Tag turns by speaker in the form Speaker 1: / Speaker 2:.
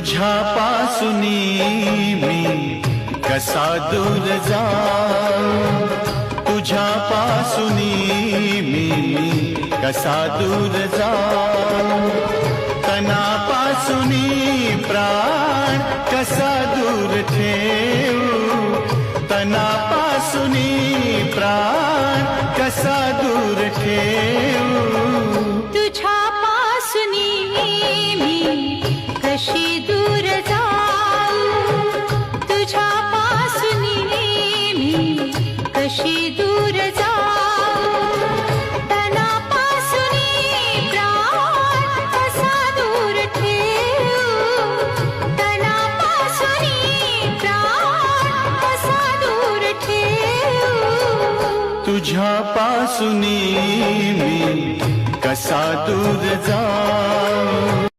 Speaker 1: तुझ्यापासूनी मी कसा दूर जाऊ, तुझ्यापासूनी मी कसा दूर जाऊ, तनापासूनी प्राण कसा दूर ठेवू, तनापासूनी प्राण कसा दूर ठेवू.
Speaker 2: तुझ्यापासूनी मी कशी दूर जाऊ, तुझ्यापासूनी मी कशी दूर जाऊ, तनापासूनी प्राण कसा दूर ठेवू, तनापासूनी प्राण कसा दूर ठेवू.
Speaker 1: तुझ्यापासूनी मी कसा दूर जाऊ.